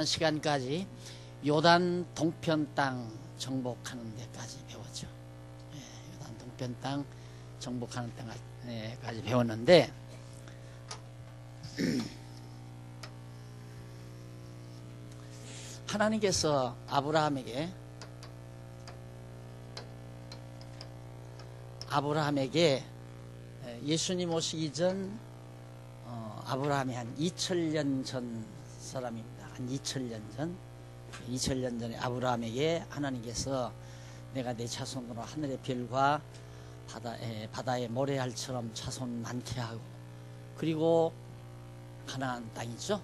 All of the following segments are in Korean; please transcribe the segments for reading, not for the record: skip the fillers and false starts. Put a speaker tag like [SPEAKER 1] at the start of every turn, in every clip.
[SPEAKER 1] 시간까지 요단 동편 땅 정복하는 데까지 배웠죠. 요단 동편 땅 정복하는 데까지 배웠는데 하나님께서 아브라함에게 예수님 오시기 전 아브라함이 한 2000년 전 사람입니다. 한 2000년 전에 아브라함에게 하나님께서 내가 내 자손으로 하늘의 별과 바다의 모래알처럼 자손 많게 하고, 그리고 가나안 땅이죠.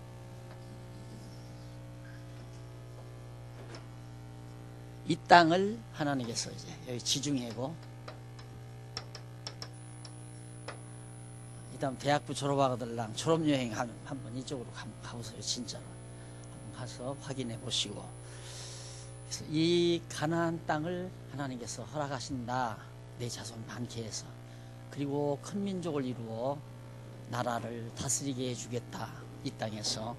[SPEAKER 1] 이 땅을 하나님께서 이제 여기 지중해고, 일단 대학부 졸업하고들랑 졸업여행 한번 이쪽으로 가보세요. 진짜로 한번 가서 확인해 보시고, 그래서 이 가나안 땅을 하나님께서 허락하신다. 내 자손 많게 해서, 그리고 큰 민족을 이루어 나라를 다스리게 해주겠다. 이 땅에서.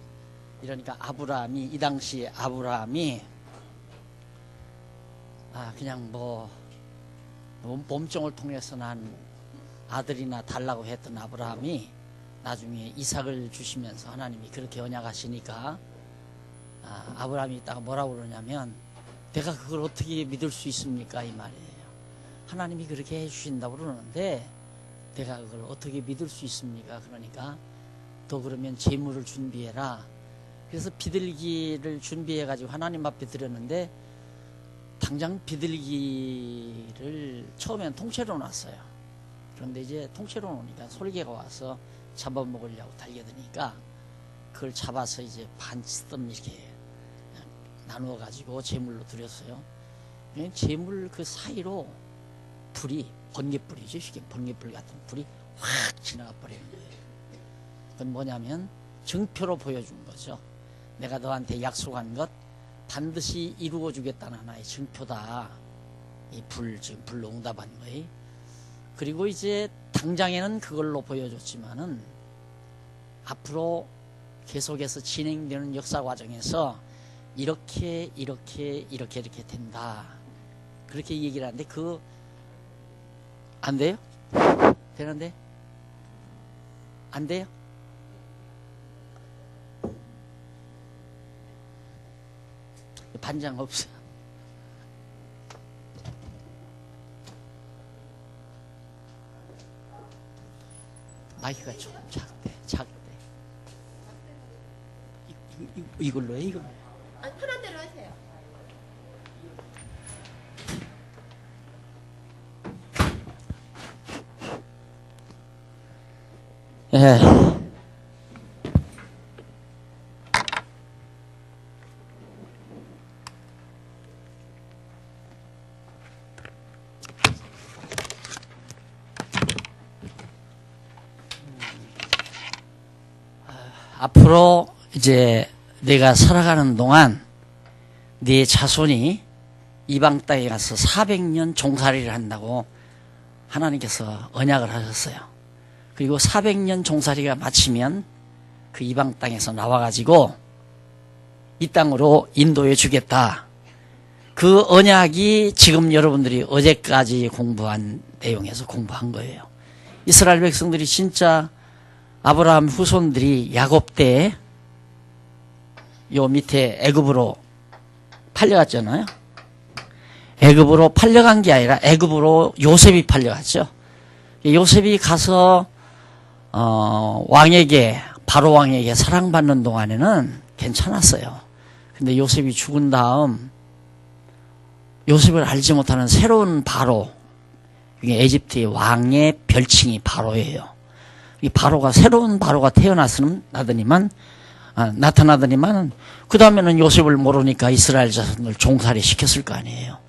[SPEAKER 1] 이러니까 아브라함이, 이 당시에 아브라함이 그냥 몸종을 통해서 난 아들이나 달라고 했던 아브라함이 나중에 이삭을 주시면서 하나님이 그렇게 언약하시니까 아브라함이 있다가 뭐라고 그러냐면, 내가 그걸 어떻게 믿을 수 있습니까? 이 말이에요. 하나님이 그렇게 해주신다고 그러는데 내가 그걸 어떻게 믿을 수 있습니까? 그러니까 너 그러면 재물을 준비해라. 그래서 비둘기를 준비해 가지고 하나님 앞에 드렸는데, 당장 비둘기를 처음엔 통째로 놨어요. 그런데 이제 통째로 놓으니까 솔개가 와서 잡아먹으려고 달려드니까 그걸 잡아서 이제 반쯤 이렇게 나누어 가지고 제물로 드렸어요. 제물 그 사이로 불이, 번개불이죠. 이게 번개불 같은 불이 확 지나가 버리는 거예요. 그건 뭐냐면 증표로 보여준 거죠. 내가 너한테 약속한 것 반드시 이루어 주겠다는 하나의 증표다. 이 지금 불로 응답한 거예요. 그리고 이제 당장에는 그걸로 보여줬지만은 앞으로 계속해서 진행되는 역사 과정에서 이렇게 된다. 그렇게 얘기를 하는데 안 돼요? 되는데? 안 돼요? 반장 없어. 마이크가 조금 작대. 이걸로 해, 이걸로.
[SPEAKER 2] 아니, 편한 대로 하세요.
[SPEAKER 1] 예. 앞으로 이제 내가 살아가는 동안 네 자손이 이방 땅에 가서 400년 종살이를 한다고 하나님께서 언약을 하셨어요. 그리고 400년 종살이가 마치면 그 이방 땅에서 나와가지고 이 땅으로 인도해 주겠다. 그 언약이 지금 여러분들이 어제까지 공부한 내용에서 공부한 거예요. 이스라엘 백성들이 진짜 아브라함 후손들이 야곱 때 요 밑에 애굽으로 팔려갔잖아요. 애굽으로 팔려간 게 아니라 애굽으로 요셉이 팔려갔죠. 요셉이 가서 바로 왕에게 사랑받는 동안에는 괜찮았어요. 근데 요셉이 죽은 다음 요셉을 알지 못하는 새로운 바로, 이게 에집트의 왕의 별칭이 바로예요. 이 바로가, 새로운 바로가 나타나더니만 그 다음에는 요셉을 모르니까 이스라엘 자손을 종살이 시켰을 거 아니에요.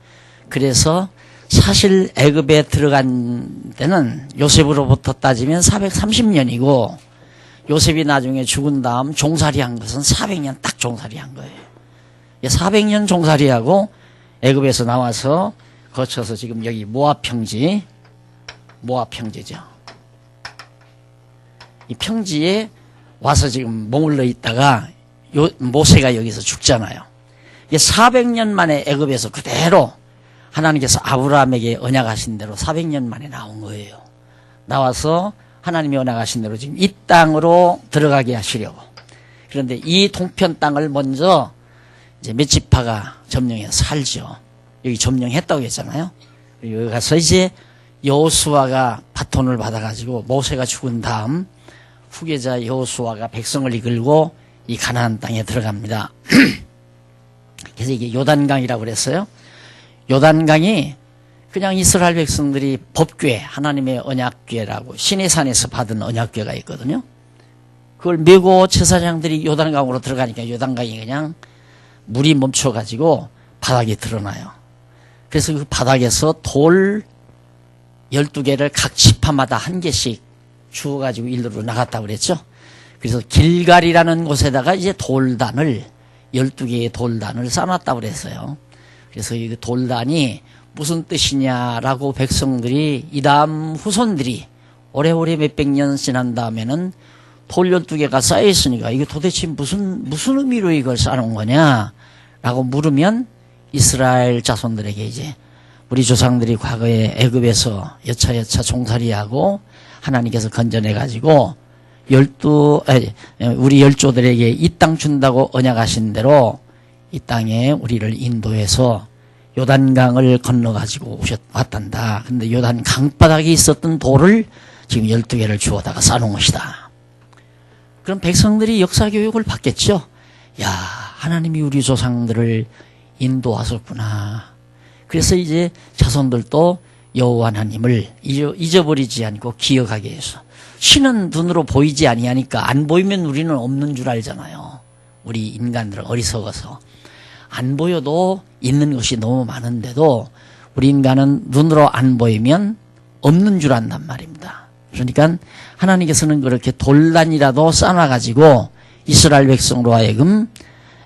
[SPEAKER 1] 그래서 사실 애굽에 들어간 데는 요셉으로부터 따지면 430년이고 요셉이 나중에 죽은 다음 종살이한 것은 400년 딱 종살이한 거예요. 400년 종살이하고 애굽에서 나와서 거쳐서 지금 여기 모압 평지죠. 이 평지에 와서 지금 머물러 있다가 모세가 여기서 죽잖아요. 이게 400년 만에 애굽에서 그대로 하나님께서 아브라함에게 언약하신 대로 400년 만에 나온 거예요. 나와서 하나님이 언약하신 대로 지금 이 땅으로 들어가게 하시려고. 그런데 이 동편 땅을 먼저 이제 몇 지파가 점령해서 살죠. 여기 점령했다고 했잖아요. 여기 가서 이제 여호수아가 바톤을 받아가지고 모세가 죽은 다음 후계자 여호수아가 백성을 이끌고 이 가나안 땅에 들어갑니다. 그래서 이게 요단강이라고 그랬어요. 요단강이 그냥 이스라엘 백성들이 법궤, 하나님의 언약궤라고 시내산에서 받은 언약궤가 있거든요. 그걸 메고 제사장들이 요단강으로 들어가니까 요단강이 그냥 물이 멈춰가지고 바닥에 드러나요. 그래서 그 바닥에서 돌 12개를 각 지파마다 한 개씩 주워가지고 일로 나갔다고 그랬죠. 그래서 길갈이라는 곳에다가 이제 돌단을 12개의 돌단을 쌓아놨다고 그랬어요. 그래서 이 돌단이 무슨 뜻이냐라고 백성들이 이 다음 후손들이 오래오래 몇백 년 지난 다음에는 돌 12개가 쌓여있으니까 이게 도대체 무슨 의미로 이걸 쌓아놓은 거냐라고 물으면 이스라엘 자손들에게 이제 우리 조상들이 과거에 애굽에서 여차여차 종살이하고 하나님께서 건져내가지고 우리 열조들에게 이 땅 준다고 언약하신 대로 이 땅에 우리를 인도해서 요단강을 건너가지고 왔단다. 근데 요단 강바닥에 있었던 돌을 지금 12개를 주워다가 쌓아놓은 것이다. 그럼 백성들이 역사교육을 받겠죠. 야, 하나님이 우리 조상들을 인도하셨구나. 그래서 이제 자손들도 여호와 하나님을 잊어버리지 않고 기억하게 해서 신은 눈으로 보이지 아니하니까 안 보이면 우리는 없는 줄 알잖아요. 우리 인간들은 어리석어서 안 보여도 있는 것이 너무 많은데도 우리 인간은 눈으로 안 보이면 없는 줄 안단 말입니다. 그러니까 하나님께서는 그렇게 돌단이라도 쌓아가지고 이스라엘 백성으로 하여금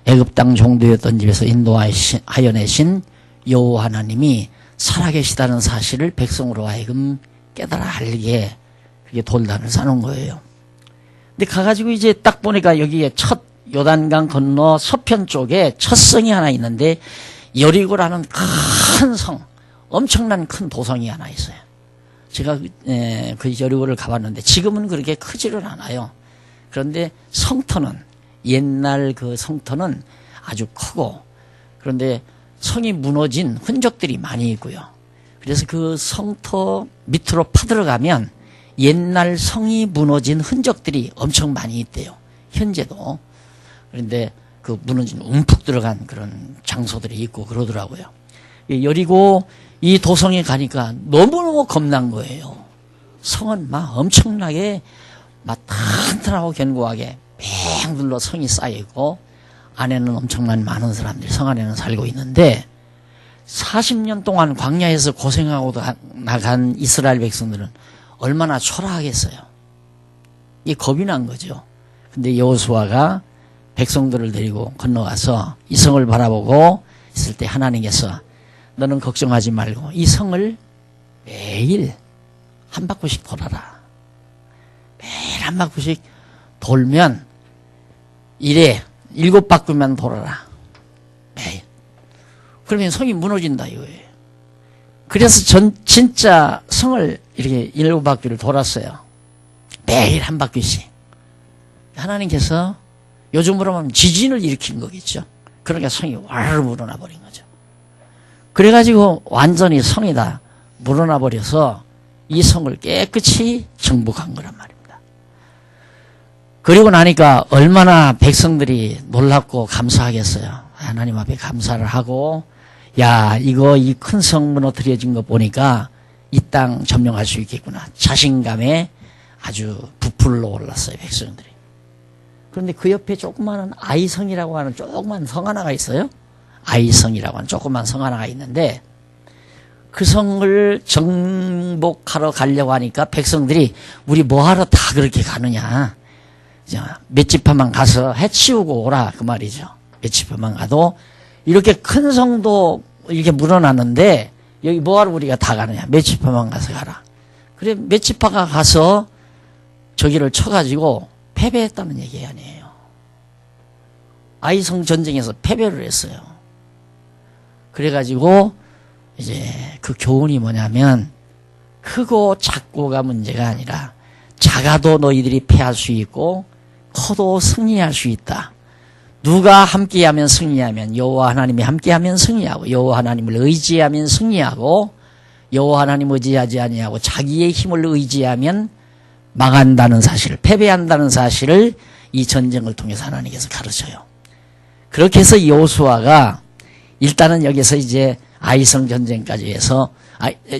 [SPEAKER 1] 애굽 땅 종도였던 집에서 인도하여 내신 여호와 하나님이 살아계시다는 사실을 백성으로 하여금 깨달아 알게 그게 돌단을 쌓아놓은 거예요. 근데 가가지고 이제 딱 보니까 여기에 첫 요단강 건너 서편 쪽에 첫 성이 하나 있는데 여리고라는 큰 성, 엄청난 큰 도성이 하나 있어요. 제가 그 여리고를 가봤는데 지금은 그렇게 크지를 않아요. 그런데 성터는 옛날 그 성터는 아주 크고 그런데 성이 무너진 흔적들이 많이 있고요. 그래서 그 성터 밑으로 파들어가면 옛날 성이 무너진 흔적들이 엄청 많이 있대요. 현재도. 그런데 그 무너진 움푹 들어간 그런 장소들이 있고 그러더라고요. 여리고 이 도성에 가니까 너무너무 겁난 거예요. 성은 막 엄청나게 막 튼튼하고 견고하게 뺑 둘러 성이 쌓여있고 안에는 엄청난 많은 사람들이 성 안에는 살고 있는데 40년 동안 광야에서 고생하고 나간 이스라엘 백성들은 얼마나 초라하겠어요. 이게 겁이 난 거죠. 근데 여호수아가 백성들을 데리고 건너가서 이 성을 바라보고 있을 때 하나님께서 너는 걱정하지 말고 이 성을 매일 한 바퀴씩 돌아라. 매일 한 바퀴씩 돌면 일에 7바퀴만 돌아라. 매일. 그러면 성이 무너진다 이거예요. 그래서 진짜 성을 이렇게 7바퀴를 돌았어요. 매일 한 바퀴씩. 하나님께서 요즘으로 하면 지진을 일으킨 거겠죠. 그러니까 성이 와르르 물어나 버린 거죠. 그래가지고 완전히 성이 다 물어나 버려서 이 성을 깨끗이 정복한 거란 말입니다. 그리고 나니까 얼마나 백성들이 놀랍고 감사하겠어요. 하나님 앞에 감사를 하고 야 이거 이 큰 성 무너뜨려진 거 보니까 이 땅 점령할 수 있겠구나. 자신감에 아주 부풀러 올랐어요. 백성들이. 그런데 그 옆에 조그마한 아이성이라고 하는 조그만 성 하나가 있어요. 아이성이라고 하는 조그만 성 하나가 있는데 그 성을 정복하러 가려고 하니까 백성들이 우리 뭐하러 다 그렇게 가느냐. 몇 지파만 가서 해치우고 오라 그 말이죠. 몇 지파만 가도 이렇게 큰 성도 이렇게 물어놨는데 여기 뭐하러 우리가 다 가느냐. 몇 지파만 가서 가라. 그래 몇 지파가 가서 저기를 쳐가지고 패배했다는 얘기 아니에요. 아이성 전쟁에서 패배를 했어요. 그래가지고 이제 그 교훈이 뭐냐면 크고 작고가 문제가 아니라 작아도 너희들이 패할 수 있고 커도 승리할 수 있다. 누가 함께하면 승리하면 여호와 하나님이 함께하면 승리하고 여호와 하나님을 의지하면 승리하고 여호와 하나님 의지하지 아니하고 자기의 힘을 의지하면 망한다는 사실, 패배한다는 사실을 이 전쟁을 통해서 하나님께서 가르쳐요. 그렇게 해서 여호수아가 일단은 여기서 이제 아이성 전쟁까지 해서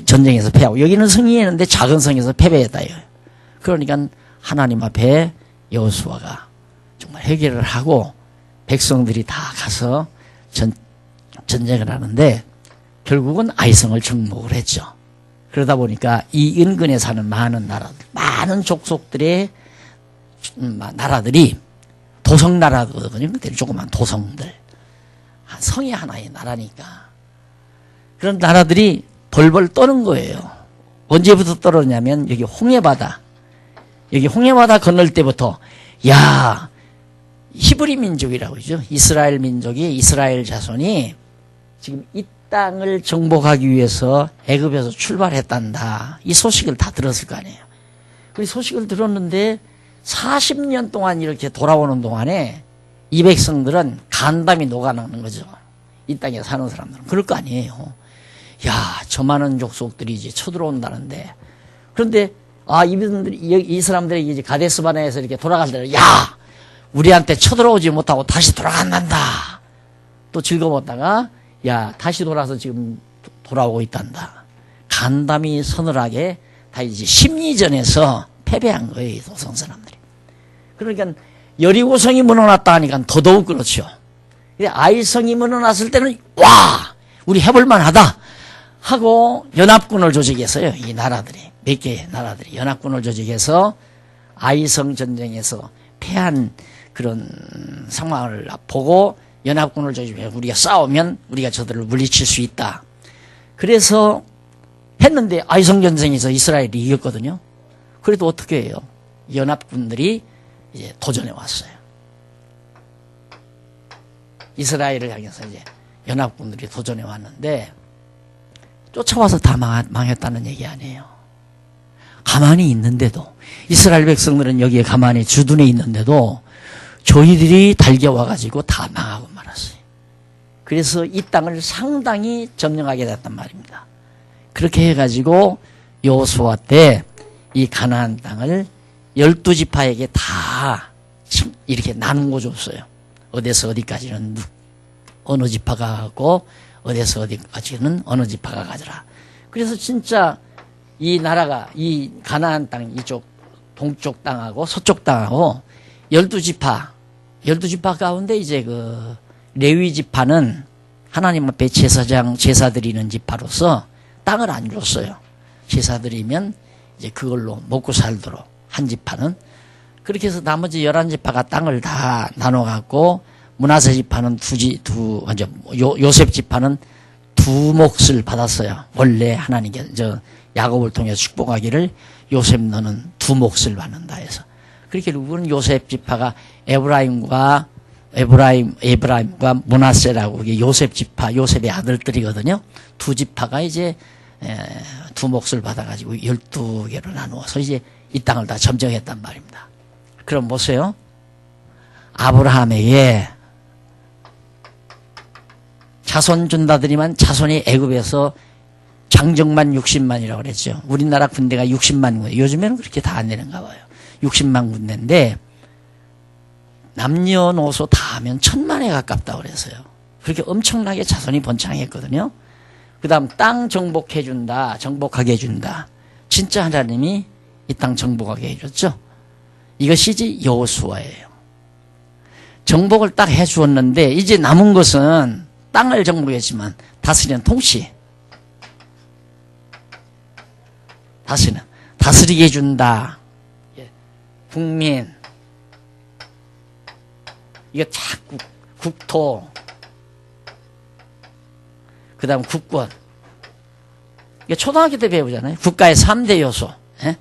[SPEAKER 1] 전쟁에서 패하고 여기는 승리했는데 작은 성에서 패배했다 이거예요. 그러니까 하나님 앞에 여호수아가 정말 해결을 하고 백성들이 다 가서 전쟁을 하는데 결국은 아이성을 정복을 했죠. 그러다 보니까 이 인근에 사는 많은 나라들, 많은 족속들의 나라들이 도성 나라거든요. 그때 조그만 도성들. 성이 하나의 나라니까. 그런 나라들이 벌벌 떠는 거예요. 언제부터 떨었냐면 여기 홍해바다. 여기 홍해바다 건널 때부터 야 히브리 민족이라고 그러죠. 이스라엘 민족이 이스라엘 자손이 지금 이 땅을 정복하기 위해서 애굽에서 출발했단다. 이 소식을 다 들었을 거 아니에요. 그 소식을 들었는데 40년 동안 이렇게 돌아오는 동안에 이 백성들은 간담이 녹아나는 거죠. 이 땅에 사는 사람들은. 그럴 거 아니에요. 야, 저 많은 족속들이 이제 쳐들어온다는데. 그런데, 이 사람들이 이제 가데스바네에서 이렇게 돌아갈 때는, 야! 우리한테 쳐들어오지 못하고 다시 돌아간단다. 또 즐거웠다가, 야, 다시 돌아서 지금 돌아오고 있단다. 간담이 서늘하게 다 이제 심리전에서 패배한 거예요, 이 도성 사람들이. 그러니까, 여리고성이 무너났다 하니까 더더욱 그렇죠. 근데 아이성이 무너났을 때는, 와! 우리 해볼만 하다! 하고 연합군을 조직했어요. 이 나라들이. 몇 개의 나라들이 연합군을 조직해서 아이성 전쟁에서 패한 그런 상황을 보고 연합군을 조직해서 우리가 싸우면 우리가 저들을 물리칠 수 있다. 그래서 했는데 아이성 전쟁에서 이스라엘이 이겼거든요. 그래도 어떻게 해요? 연합군들이 이제 도전해 왔어요. 이스라엘을 향해서 이제 연합군들이 도전해 왔는데 쫓아와서 다 망했다는 얘기 아니에요. 가만히 있는데도 이스라엘 백성들은 여기에 가만히 주둔해 있는데도 저희들이 달겨와가지고 다 망하고 말았어요. 그래서 이 땅을 상당히 점령하게 됐단 말입니다. 그렇게 해가지고 여호수아 때 이 가나안 땅을 12지파에게 다 이렇게 나누어 줬어요. 어디서 어디까지는 어느 지파가 가고 어디서 어디까지는 어느 지파가 가져라. 그래서 진짜 이 나라가 이 가나안 땅 이쪽 동쪽 땅하고 서쪽 땅하고 12지파 가운데 이제 그 레위 지파는 하나님 앞에 제사 드리는 지파로서 땅을 안 줬어요. 제사 드리면 이제 그걸로 먹고 살도록 한 지파는. 그렇게 해서 나머지 11지파가 땅을 다 나눠 갖고 므낫세 지파는 요셉 지파는 두 몫을 받았어요. 원래 하나님께 야곱을 통해 축복하기를 요셉 너는 두 몫을 받는다 해서. 그렇게 결국은 요셉 지파가 에브라임과 므낫세라고 이게 요셉 지파, 요셉의 아들들이거든요. 두 지파가 이제 두 몫을 받아가지고 12개로 나누어서 이제 이 땅을 다 점령했단 말입니다. 그럼 보세요. 아브라함에게 자손 준다더니만 자손이 애굽에서 장정만 60만이라고 그랬죠. 우리나라 군대가 60만 군대. 요즘에는 그렇게 다 안 되는가 봐요. 60만 군대인데 남녀노소 다 하면 1000만에 가깝다고 그랬어요. 그렇게 엄청나게 자손이 번창했거든요. 그 다음 땅 정복하게 해준다. 진짜 하나님이 이 땅 정복하게 해줬죠. 이것이지 여호수아예요. 정복을 딱 해주었는데 이제 남은 것은 땅을 정복했지만 다스리는 통치. 다스리게 해준다. 국민. 이거 자꾸 국토. 그 다음 국권. 이게 초등학교 때 배우잖아요. 국가의 3대 요소. 예?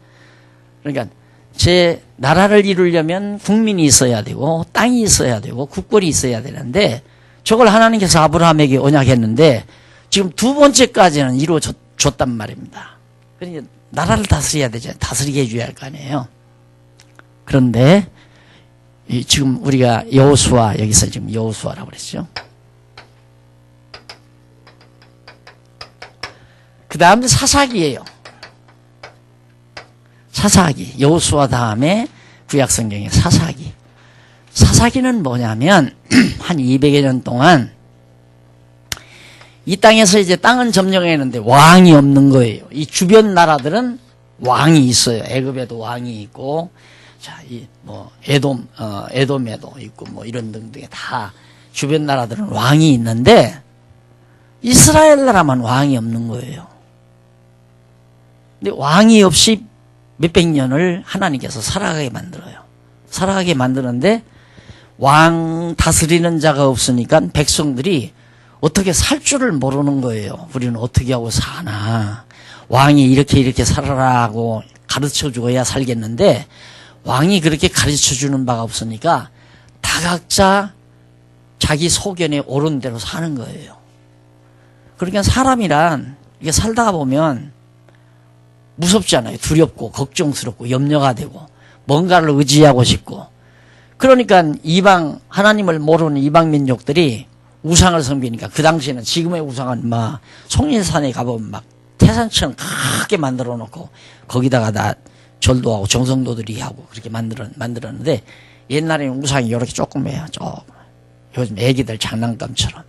[SPEAKER 1] 그러니까 제 나라를 이루려면 국민이 있어야 되고 땅이 있어야 되고 국권이 있어야 되는데 저걸 하나님께서 아브라함에게 언약했는데 지금 두 번째까지는 이루어졌단 말입니다. 그러니까 나라를 다스려야 되죠. 다스리게 해줘야 할 거 아니에요. 그런데 지금 우리가 여호수아, 여기서 지금 여호수아라고 그랬죠. 그 다음 사사기예요. 사사기. 여호수아 다음에 구약성경의 사사기. 사사기는 뭐냐면 한 200여 년 동안 이 땅에서 이제 땅은 점령했는데 왕이 없는 거예요. 이 주변 나라들은 왕이 있어요. 애굽에도 왕이 있고, 자, 에돔에도 있고, 뭐 이런 등등의 다 주변 나라들은 왕이 있는데 이스라엘 나라만 왕이 없는 거예요. 근데 왕이 없이 몇백 년을 하나님께서 살아가게 만들어요. 살아가게 만드는데 왕 다스리는 자가 없으니까 백성들이 어떻게 살 줄을 모르는 거예요. 우리는 어떻게 하고 사나. 왕이 이렇게 살아라고 가르쳐 주어야 살겠는데 왕이 그렇게 가르쳐 주는 바가 없으니까 다 각자 자기 소견에 옳은 대로 사는 거예요. 그러니까 사람이란 이게 살다가 보면 무섭잖아요. 두렵고 걱정스럽고 염려가 되고 뭔가를 의지하고 싶고. 그러니까 이방 하나님을 모르는 이방 민족들이 우상을 섬기니까 그 당시에는 지금의 우상은 막 송일산에 가보면 막 태산처럼 크게 만들어 놓고 거기다가 다 절도 하고 정성도들이 하고 그렇게 만들었는데 옛날에는 우상이 이렇게 조그매요. 조금. 요즘 애기들 장난감처럼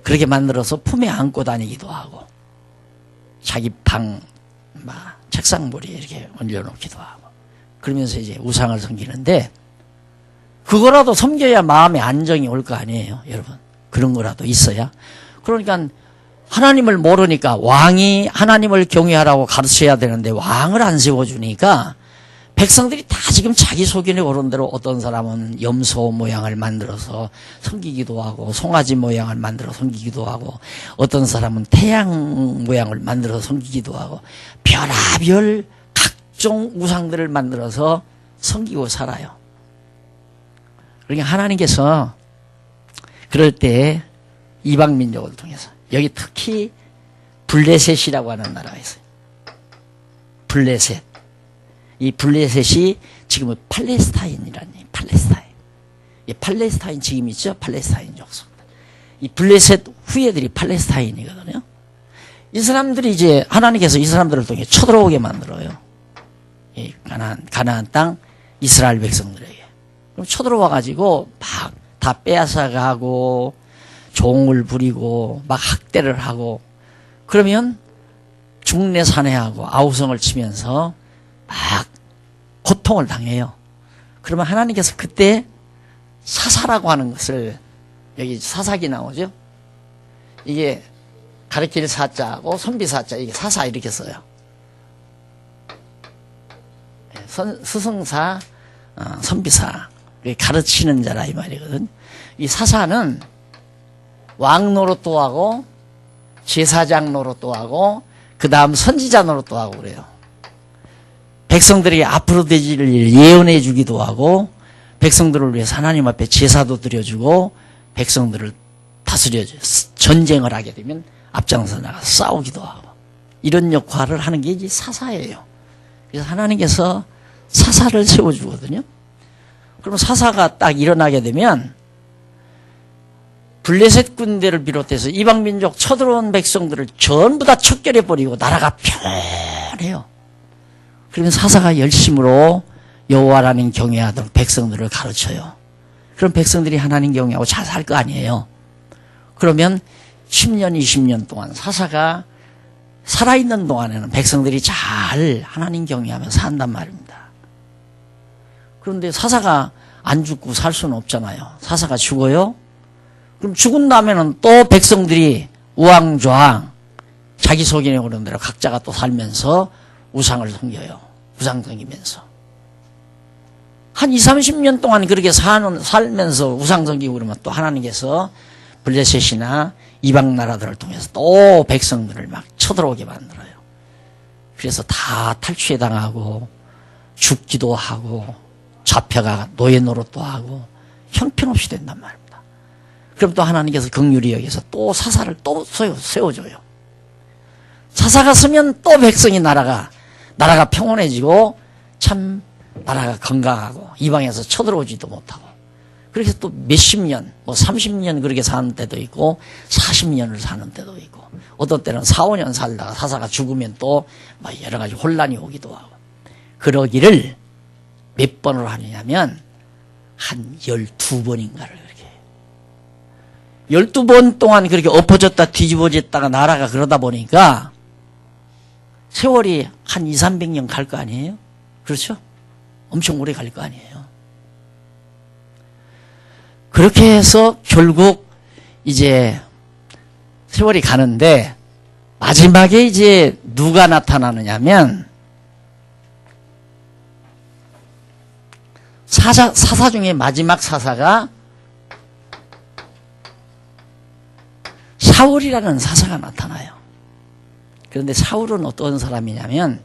[SPEAKER 1] 그렇게 만들어서 품에 안고 다니기도 하고 자기 방 막 책상머리에 이렇게 얹어놓기도 하고 그러면서 이제 우상을 섬기는데 그거라도 섬겨야 마음의 안정이 올 거 아니에요, 여러분. 그런 거라도 있어야. 그러니까 하나님을 모르니까 왕이 하나님을 경외하라고 가르쳐야 되는데 왕을 안 세워주니까 백성들이 다 지금 자기 소견에 오른 대로 어떤 사람은 염소 모양을 만들어서 섬기기도 하고 송아지 모양을 만들어 섬기기도 하고 어떤 사람은 태양 모양을 만들어서 섬기기도 하고 별하별 각종 우상들을 만들어서 섬기고 살아요. 그러니까 하나님께서 그럴 때 이방 민족을 통해서 여기 특히 블레셋이라고 하는 나라가 있어요. 블레셋. 이 블레셋이 지금은 팔레스타인이라는 얘기예요. 팔레스타인. 이 팔레스타인 지금 있죠? 팔레스타인 족속. 이 블레셋 후예들이 팔레스타인이거든요. 이 사람들이 이제 하나님께서 이 사람들을 통해 쳐들어오게 만들어요. 이 가나안 땅 이스라엘 백성들에게. 그럼 쳐들어와가지고 막 다 빼앗아가고 종을 부리고 막 학대를 하고 그러면 중내산해하고 아우성을 치면서 막 고통을 당해요. 그러면 하나님께서 그때 사사라고 하는 것을 여기 사사기 나오죠. 이게 가르칠 사자하고 선비사자 이게 사사 이렇게 써요. 스승사, 선비사 가르치는 자라 이 말이거든. 이 사사는 왕 노릇도 하고 제사장 노릇도 하고 그 다음 선지자 노릇도 하고 그래요. 백성들에게 앞으로 되질 일 예언해 주기도 하고 백성들을 위해서 하나님 앞에 제사도 드려주고 백성들을 다스려줘요. 전쟁을 하게 되면 앞장서 나가서 싸우기도 하고 이런 역할을 하는 게 이제 사사예요. 그래서 하나님께서 사사를 세워주거든요. 그럼 사사가 딱 일어나게 되면 블레셋 군대를 비롯해서 이방민족 쳐들어온 백성들을 전부 다 척결해버리고 나라가 편해요. 그러면 사사가 열심으로 여호와라는 경외하도록 백성들을 가르쳐요. 그럼 백성들이 하나님 경외하고 잘 살 거 아니에요. 그러면 10년, 20년 동안 사사가 살아있는 동안에는 백성들이 잘 하나님 경외하며 산단 말입니다. 그런데 사사가 안 죽고 살 수는 없잖아요. 사사가 죽어요? 그럼 죽은 다음에는 또 백성들이 우왕좌왕 자기 소견에 오른 대로 각자가 또 살면서 우상을 섬겨요. 우상 섬기면서. 한 20, 30년 동안 그렇게 살면서 우상 섬기고 그러면 또 하나님께서 블레셋이나 이방 나라들을 통해서 또 백성들을 막 쳐들어오게 만들어요. 그래서 다 탈취해 당하고 죽기도 하고 잡혀가 노예 노릇도 하고 형편없이 된단 말입니다. 그럼 또 하나님께서 긍휼히 여기서 또 사사를 또 세워줘요. 사사가 서면 또 백성이 나라가 평온해지고 참 나라가 건강하고 이방에서 쳐들어오지도 못하고 그렇게 또 몇십 년, 뭐 30년 그렇게 사는 때도 있고 40년을 사는 때도 있고 어떤 때는 4, 5년 살다가 사사가 죽으면 또 막 여러 가지 혼란이 오기도 하고 그러기를 몇 번을 하느냐면 한 12번인가를 그렇게 12번 동안 그렇게 엎어졌다 뒤집어졌다가 나라가 그러다 보니까 세월이 한 2, 300년 갈 거 아니에요? 그렇죠? 엄청 오래 갈 거 아니에요? 그렇게 해서 결국 이제 세월이 가는데 마지막에 이제 누가 나타나느냐면 사사 중에 마지막 사사가 사울이라는 사사가 나타나요. 그런데 사울은 어떤 사람이냐면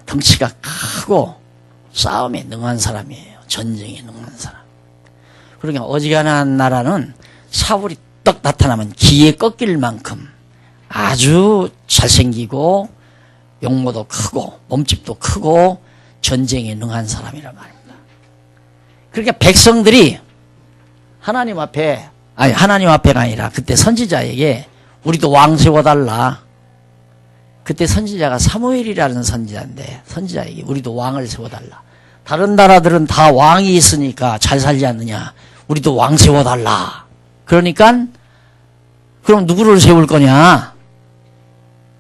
[SPEAKER 1] 덩치가 크고 싸움에 능한 사람이에요. 전쟁에 능한 사람. 그러니까 어지간한 나라는 사울이 딱 나타나면 기에 꺾일 만큼 아주 잘생기고 용모도 크고 몸집도 크고 전쟁에 능한 사람이란 말입니다. 그러니까 백성들이 하나님 앞에가 아니라 그때 선지자에게 우리도 왕 세워달라. 그때 선지자가 사무엘이라는 선지자인데 선지자에게 우리도 왕을 세워달라. 다른 나라들은 다 왕이 있으니까 잘 살지 않느냐. 우리도 왕 세워달라. 그러니까 그럼 누구를 세울 거냐.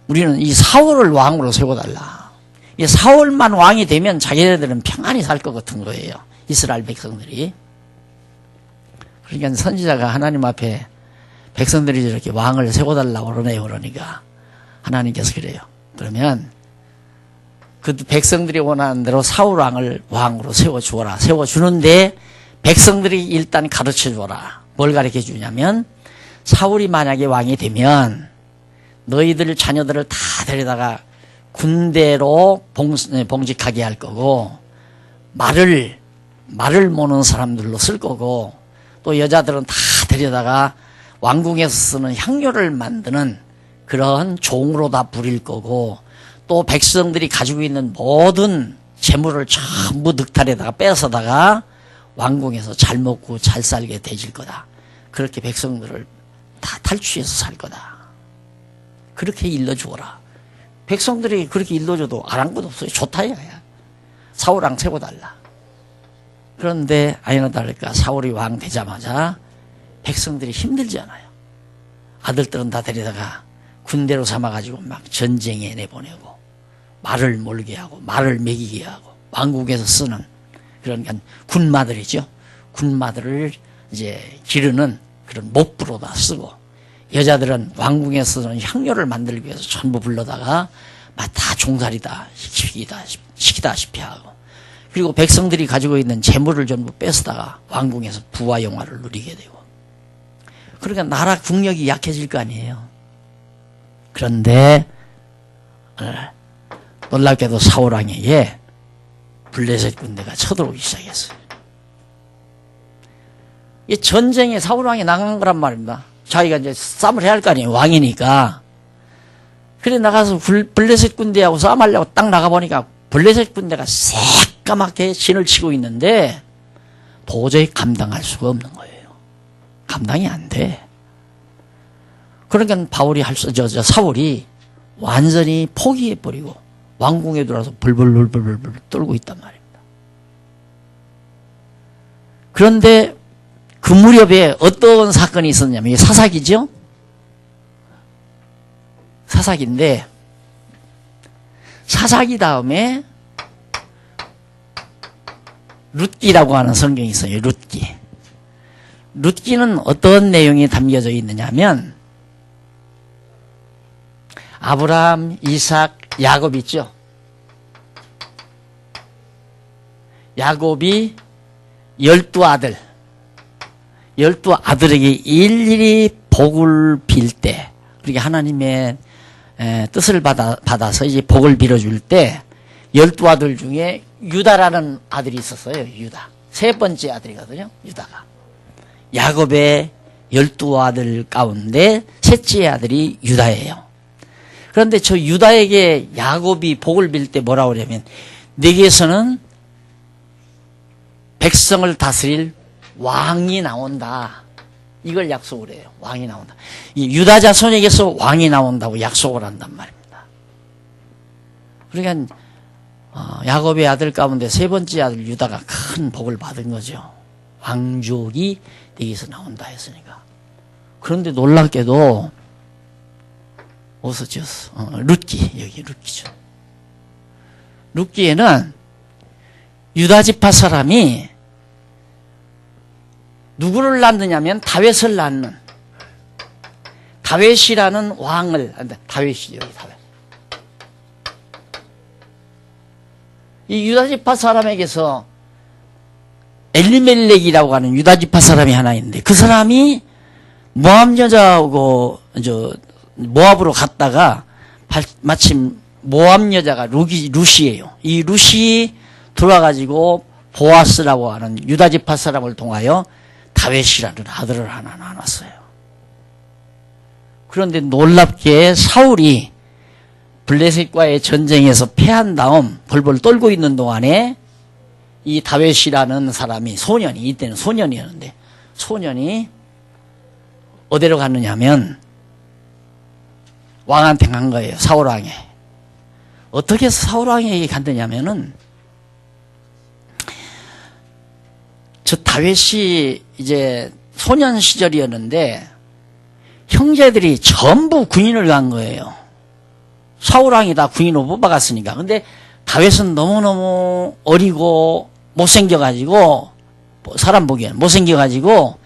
[SPEAKER 1] 우리는 이 사울을 왕으로 세워달라. 이 사울만 왕이 되면 자기네들은 평안히 살 것 같은 거예요. 이스라엘 백성들이. 그러니까 선지자가 하나님 앞에 백성들이 저렇게 왕을 세워달라고 그러네요. 그러니까 하나님께서 그래요. 그러면 그 백성들이 원하는 대로 사울 왕을 왕으로 세워주어라. 세워주는데 백성들이 일단 가르쳐주어라. 뭘 가르쳐 주냐면 사울이 만약에 왕이 되면 너희들 자녀들을 다 데려다가 군대로 봉직하게 할 거고 말을 모는 사람들로 쓸 거고 또 여자들은 다 데려다가 왕궁에서 쓰는 향료를 만드는 그런 종으로 다 부릴 거고 또 백성들이 가지고 있는 모든 재물을 전부 늑탈에다가 뺏어다가 왕궁에서 잘 먹고 잘 살게 되질 거다. 그렇게 백성들을 다 탈취해서 살 거다. 그렇게 일러주어라. 백성들이 그렇게 일러줘도 안 한 것 없어요. 좋다 이거야. 사울왕 세워달라. 그런데 아니나 다를까 사울이 왕 되자마자 백성들이 힘들지 않아요. 아들들은 다 데려다가 군대로 삼아가지고 막 전쟁에 내보내고 말을 몰게 하고 말을 먹이게 하고 왕국에서 쓰는 그러니까 군마들이죠. 군마들을 이제 기르는 그런 목부로다 쓰고 여자들은 왕궁에서 쓰는 향료를 만들기 위해서 전부 불러다가 막 다 종살이다 시키다시피 하고 그리고 백성들이 가지고 있는 재물을 전부 뺏어다가 왕궁에서 부와 영화를 누리게 되고 그러니까 나라 국력이 약해질 거 아니에요. 그런데 놀랍게도 사울왕에게 블레셋 군대가 쳐들어오기 시작했어요. 이 전쟁에 사울왕이 나간 거란 말입니다. 자기가 이제 싸움을 해야 할 거 아니에요. 왕이니까. 그래 나가서 블레셋 군대하고 싸움하려고 딱 나가보니까 블레셋 군대가 새까맣게 진을 치고 있는데 도저히 감당할 수가 없는 거예요. 감당이 안 돼. 그러니까 사울이 완전히 포기해버리고 왕궁에 들어와서 벌벌 떨고 있단 말입니다. 그런데 그 무렵에 어떤 사건이 있었냐면 이게 사사기죠? 사사기인데 사사기 다음에 룻기라고 하는 성경이 있어요. 룻기. 룻기는 어떤 내용이 담겨져 있느냐면 아브라함, 이삭, 야곱 있죠? 야곱이 12아들 12아들에게 일일이 복을 빌 때, 그렇게 하나님의 뜻을 받아서 이제 복을 빌어줄 때, 12 아들 중에 유다라는 아들이 있었어요. 유다. 세 번째 아들이거든요. 유다가. 야곱의 12 아들 가운데 셋째 아들이 유다예요. 그런데 저 유다에게 야곱이 복을 빌 때 뭐라고 그러냐면 내게서는 백성을 다스릴 왕이 나온다. 이걸 약속을 해요. 왕이 나온다. 이 유다 자손에게서 왕이 나온다고 약속을 한단 말입니다. 그러니까 야곱의 아들 가운데 세 번째 아들 유다가 큰 복을 받은 거죠. 왕족이 내게서 나온다 했으니까. 그런데 놀랍게도 어디서 지었어? 룻기. 여기 룻기죠. 룻기에는 유다 지파 사람이 누구를 낳느냐면 다윗을 낳는, 다윗이라는 왕을, 다윗이 여기 다윗. 이 유다 지파 사람에게서 엘리멜렉이라고 하는 유다 지파 사람이 하나 있는데 그 사람이 모압 여자하고 모압으로 갔다가 마침 모압 여자가 룻이에요. 이 룻이 들어와가지고 보아스라고 하는 유다 지파 사람을 통하여 다윗이라는 아들을 하나 낳았어요. 그런데 놀랍게 사울이 블레셋과의 전쟁에서 패한 다음 벌벌 떨고 있는 동안에 이 다윗이라는 사람이 소년이, 이때는 소년이었는데 소년이 어디로 갔느냐 하면 왕한테 간 거예요. 사울왕에. 어떻게 해서 사울왕에게 갔느냐 하면은 저 다윗이 이제 소년 시절이었는데 형제들이 전부 군인을 간 거예요. 사울왕이 다 군인으로 뽑아갔으니까. 근데 다윗은 너무너무 어리고 못생겨가지고, 사람 보기에는 못생겨가지고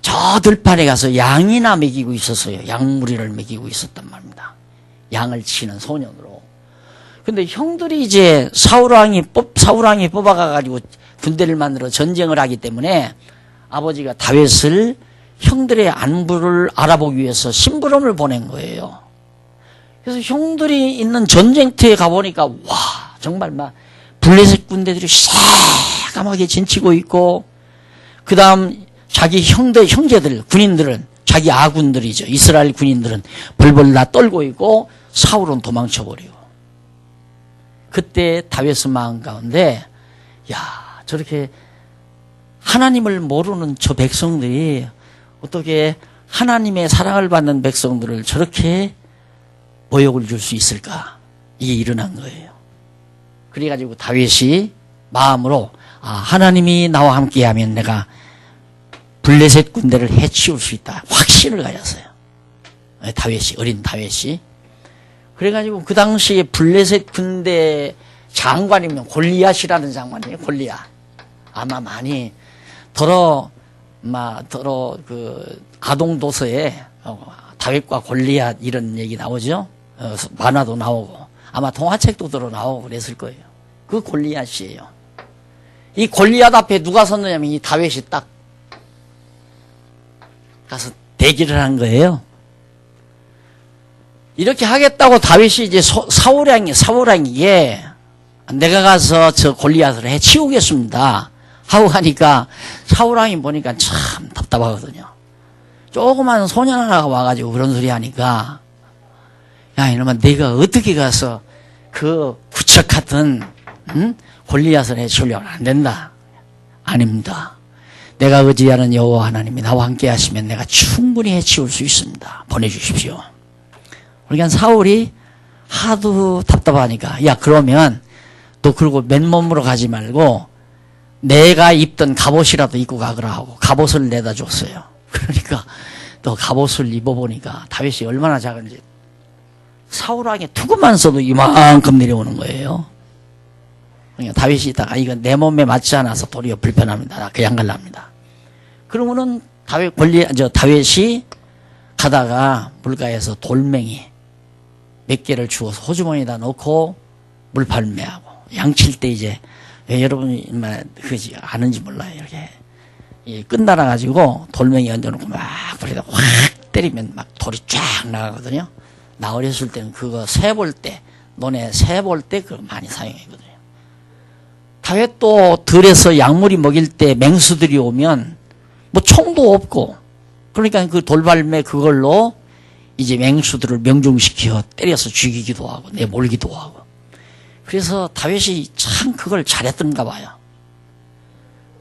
[SPEAKER 1] 저 들판에 가서 양이나 먹이고 있었어요. 양무리를 먹이고 있었단 말입니다. 양을 치는 소년으로. 근데 형들이 이제 사울왕이 뽑아가가지고 군대를 만들어 전쟁을 하기 때문에 아버지가 다윗을 형들의 안부를 알아보기 위해서 심부름을 보낸 거예요. 그래서 형들이 있는 전쟁터에 가보니까 와 정말 막 블레셋 군대들이 새까맣게 진치고 있고 그 다음 자기 형제들 군인들은 자기 아군들이죠. 이스라엘 군인들은 벌벌 다 떨고 있고 사울은 도망쳐버리고 그때 다윗의 마음 가운데 야 저렇게 하나님을 모르는 저 백성들이 어떻게 하나님의 사랑을 받는 백성들을 저렇게 모욕을 줄 수 있을까? 이게 일어난 거예요. 그래가지고 다윗이 마음으로 하나님이 나와 함께하면 내가 블레셋 군대를 해치울 수 있다. 확신을 가졌어요. 다윗이, 어린 다윗이. 그래가지고 그 당시에 블레셋 군대 장관이면 골리앗이라는 장관이에요. 골리앗. 아마 많이 그 아동 도서에 다윗과 골리앗 이런 얘기 나오죠. 만화도 나오고 아마 동화책도 들어 나오고 그랬을 거예요. 그 골리앗이에요. 이 골리앗 앞에 누가 섰느냐면 이 다윗이 딱 가서 대기를 한 거예요. 이렇게 하겠다고 다윗이 이제 사울왕에게 내가 가서 저 골리앗을 해치우겠습니다 하고 가니까 사울왕이 보니까 참 답답하거든요. 조그만 소년 하나가 와가지고 그런 소리 하니까 야 이놈아 내가 어떻게 가서 그 구척 같은 골리앗을 해치우려면 안 된다. 아닙니다. 내가 의지하는 여호와 하나님이 나와 함께 하시면 내가 충분히 해치울 수 있습니다. 보내주십시오. 그러니까 사울이 하도 답답하니까 야 그러면 너 그러고 맨몸으로 가지 말고 내가 입던 갑옷이라도 입고 가거라 하고 갑옷을 내다 줬어요. 그러니까 또 갑옷을 입어보니까 다윗이 얼마나 작은지 사울왕에 투구만 써도 이만큼 내려오는 거예요. 그러니까 다윗이 있다가 이건 내 몸에 맞지 않아서 도리어 불편합니다. 그냥 갈랍니다. 그러면은 다윗이 가다가 물가에서 돌멩이 몇 개를 주워서 호주머니에다 넣고 물팔매하고 양칠 때 이제 여러분이 그지 아는지 몰라요. 이렇게 끝나라 가지고 돌멩이 얹어놓고 막 불에다 확 때리면 막 돌이 쫙 나가거든요. 나 어렸을 때는 그거 새 볼 때 논에 새 볼 때 그거 많이 사용했거든요. 다윗 또 들에서 약물이 먹일 때 맹수들이 오면 뭐 총도 없고 그러니까 그 돌발매 그걸로 이제 맹수들을 명중시켜 때려서 죽이기도 하고 내몰기도 하고 그래서 다윗이 참 그걸 잘했던가 봐요.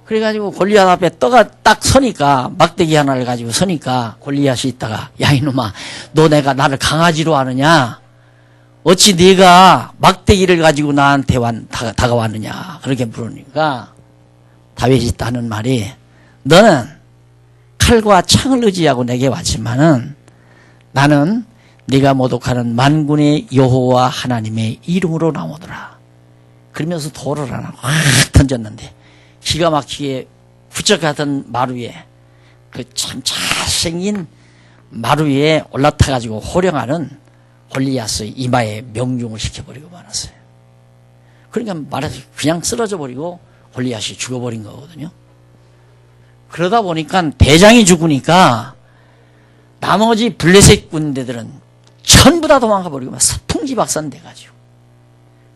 [SPEAKER 1] 그래가지고 골리앗 앞에 떠가 딱 서니까 막대기 하나를 가지고 서니까 골리앗이 있다가 야 이놈아 너 내가 나를 강아지로 아느냐 어찌 네가 막대기를 가지고 나한테 다가왔느냐 그렇게 물으니까 다윗이 있다는 말이 너는 칼과 창을 의지하고 내게 왔지만은 나는 네가 모독하는 만군의 여호와 하나님의 이름으로 나오더라. 그러면서 돌을 하나 확 던졌는데 기가 막히게 부쩍하던 마루에 그 참 잘생긴 마루에 올라타가지고 호령하는 골리앗의 이마에 명중을 시켜버리고 말았어요. 그러니까 말해서 그냥 쓰러져 버리고 골리앗이 죽어버린 거거든요. 그러다 보니까 대장이 죽으니까 나머지 블레셋 군대들은 전부 다 도망가 버리고 풍지박산 돼가지고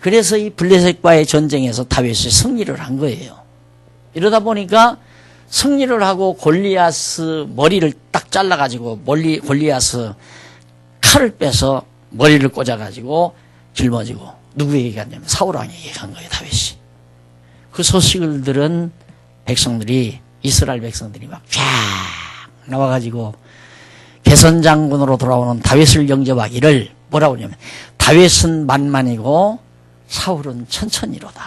[SPEAKER 1] 그래서 이 블레셋과의 전쟁에서 다윗이 승리를 한 거예요. 이러다 보니까 승리를 하고 골리앗 머리를 딱 잘라가지고 골리앗 칼을 빼서 머리를 꽂아가지고 짊어지고 누구에게 갔냐면 사울왕에게 간 거예요. 다윗이. 그 소식을 들은 백성들이 이스라엘 백성들이 막 쫙 나와가지고 개선 장군으로 돌아오는 다윗을 영접하기를 뭐라고 하냐면 다윗은 만만이고 사울은 천천히로다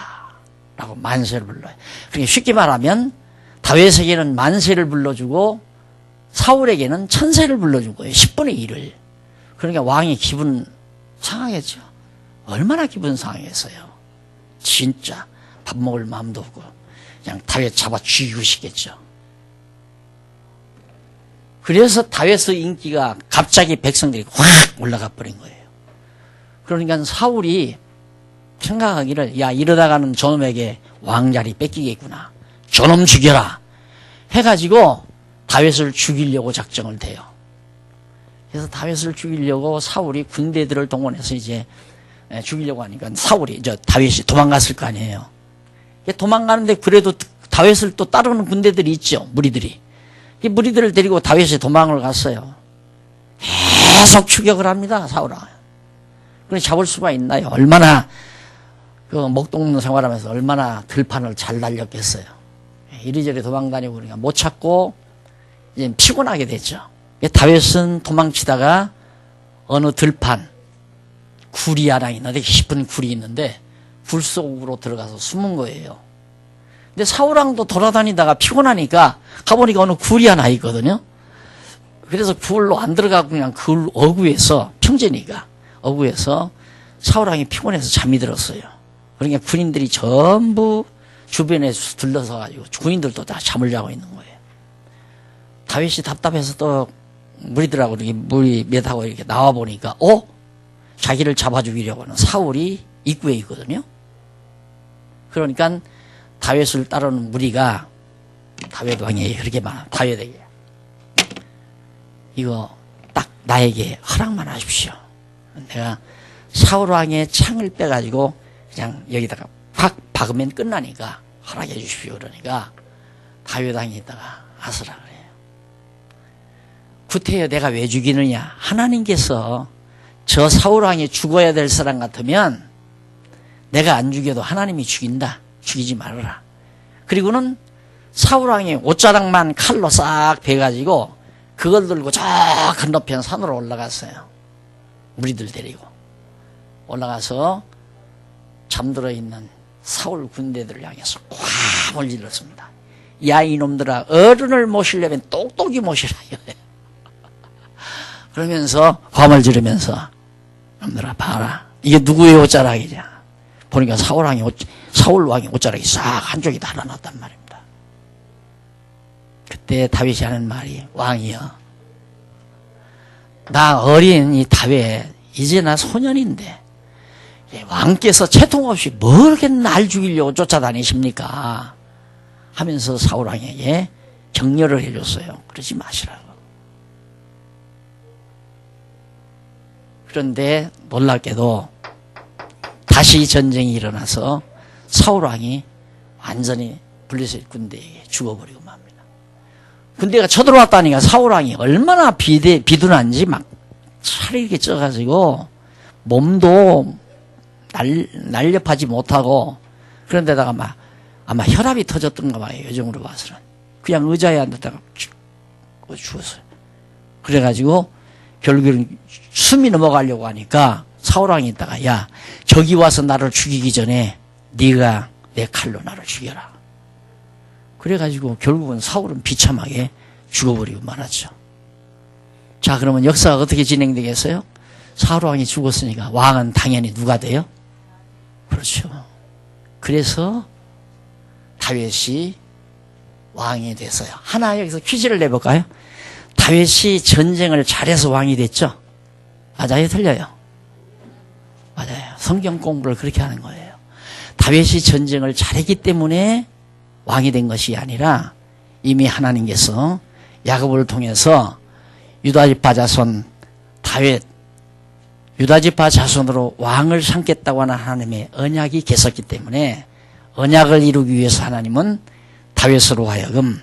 [SPEAKER 1] 라고 만세를 불러요. 그러니까 쉽게 말하면 다윗에게는 만세를 불러주고 사울에게는 천세를 불러준 거예요. 10분의 1을. 그러니까 왕이 기분 상하겠죠. 얼마나 기분 상하겠어요. 진짜 밥 먹을 마음도 없고 그냥 다윗 잡아 죽이고 싶겠죠. 그래서 다윗의 인기가 갑자기 백성들이 확 올라가 버린 거예요. 그러니까 사울이 생각하기를 야 이러다가는 저놈에게 왕자리 뺏기겠구나. 저놈 죽여라 해가지고 다윗을 죽이려고 작정을 돼요. 그래서 다윗을 죽이려고 사울이 군대들을 동원해서 이제 죽이려고 하니까 다윗이 도망갔을 거 아니에요. 도망가는데 그래도 다윗을 또 따르는 군대들이 있죠. 무리들이. 이 무리들을 데리고 다윗이 도망을 갔어요. 계속 추격을 합니다. 사울아. 그래 잡을 수가 있나요? 얼마나 그 목동문 생활하면서 얼마나 들판을 잘 달렸겠어요. 이리저리 도망다니고 그러니까 못 찾고 이제 피곤하게 됐죠. 다윗은 도망치다가 어느 들판 굴이 하나 있는데 깊은 굴이 있는데 굴 속으로 들어가서 숨은 거예요. 근데 사울왕도 돌아다니다가 피곤하니까 가보니까 어느 굴이 하나 있거든요. 그래서 굴로 안 들어가고 그냥 굴 어구에서 평지니까 어구에서 사울왕이 피곤해서 잠이 들었어요. 그러니까 군인들이 전부 주변에 둘러서 가지고 군인들도 다 잠을 자고 있는 거예요. 다윗이 답답해서 또 무리들하고 이렇게 물이 몇하고 이렇게 나와 보니까 자기를 잡아 죽이려고 하는 사울이 입구에 있거든요. 그러니까 다윗을 따르는 무리가 다윗 왕에게 그렇게 말합니다. 다윗에게 이거 딱 나에게 허락만 하십시오. 내가 사울 왕의 창을 빼가지고 그냥 여기다가 확 박으면 끝나니까 허락해 주십시오. 그러니까 다윗 왕이 있다가 하스라 그래요. 구태여 내가 왜 죽이느냐. 하나님께서 저 사울 왕이 죽어야 될 사람 같으면 내가 안 죽여도 하나님이 죽인다. 죽이지 말아라. 그리고는 사울 왕이 옷자락만 칼로 싹 베가지고 그걸 들고 저 건너편 산으로 올라갔어요. 무리들 데리고 올라가서 잠들어 있는 사울 군대들을 향해서 꽉 질렀습니다. 야 이놈들아 어른을 모시려면 똑똑히 모시라. 그러면서 화음을 지르면서 놈들아 봐라 이게 누구의 옷자락이냐. 보니까 사울 왕의 옷자락이 싹 한쪽이 달아났단 말입니다. 그때 다윗이 하는 말이 왕이여 나 어린 이 다윗 이제 나 소년인데 왕께서 채통 없이 뭐 이렇게 날 죽이려고 쫓아다니십니까 하면서 사울 왕에게 격려를 해줬어요. 그러지 마시라고. 그런데 놀랍게도 다시 전쟁이 일어나서 사울 왕이 완전히 블레셋 군대에게 죽어버리고 맙니다. 군대가 쳐들어왔다니까 사울 왕이 얼마나 비둔한지 막 살이 이렇게 쪄가지고 몸도 날렵하지 못하고 그런데다가 막 아마 혈압이 터졌던가 봐요. 요즘으로 봐서는. 그냥 의자에 앉았다가 죽었어요. 그래가지고 결국은 숨이 넘어가려고 하니까 사울왕이 있다가 야 저기 와서 나를 죽이기 전에 네가 내 칼로 나를 죽여라. 그래가지고 결국은 사울은 비참하게 죽어버리고 말았죠. 자 그러면 역사가 어떻게 진행되겠어요? 사울왕이 죽었으니까 왕은 당연히 누가 돼요? 그렇죠. 그래서 다윗이 왕이 됐어요. 하나 여기서 퀴즈를 내볼까요? 다윗이 전쟁을 잘해서 왕이 됐죠? 맞아요? 틀려요? 맞아요. 성경 공부를 그렇게 하는 거예요. 다윗이 전쟁을 잘했기 때문에 왕이 된 것이 아니라 이미 하나님께서 야곱을 통해서 유다지파 자손 다윗 유다지파 자손으로 왕을 삼겠다고 하는 하나님의 언약이 계셨기 때문에 언약을 이루기 위해서 하나님은 다윗으로 하여금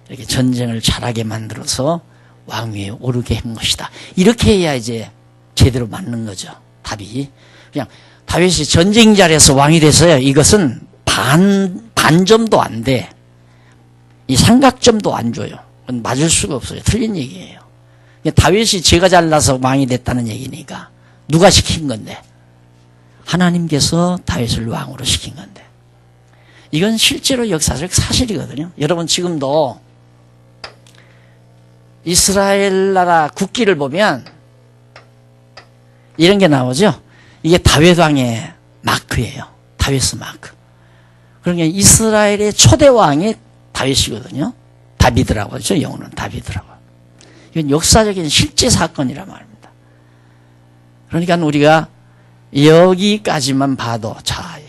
[SPEAKER 1] 이렇게 전쟁을 잘하게 만들어서 왕위에 오르게 한 것이다. 이렇게 해야 이제 제대로 맞는 거죠. 답이. 그냥 다윗이 전쟁 잘해서 왕이 됐어요. 이것은 반점도 안 돼. 이 삼각점도 안 줘요. 그건 맞을 수가 없어요. 틀린 얘기예요. 다윗이 죄가 잘나서 왕이 됐다는 얘기니까 누가 시킨 건데? 하나님께서 다윗을 왕으로 시킨 건데. 이건 실제로 역사적 사실이거든요. 여러분 지금도 이스라엘 나라 국기를 보면 이런 게 나오죠. 이게 다윗 왕의 마크예요. 다윗 마크. 그러니까 이스라엘의 초대 왕이 다윗이거든요. 다비드라고 하죠. 영어는 다비드라고. 이건 역사적인 실제 사건이란 말입니다. 그러니까 우리가 여기까지만 봐도 자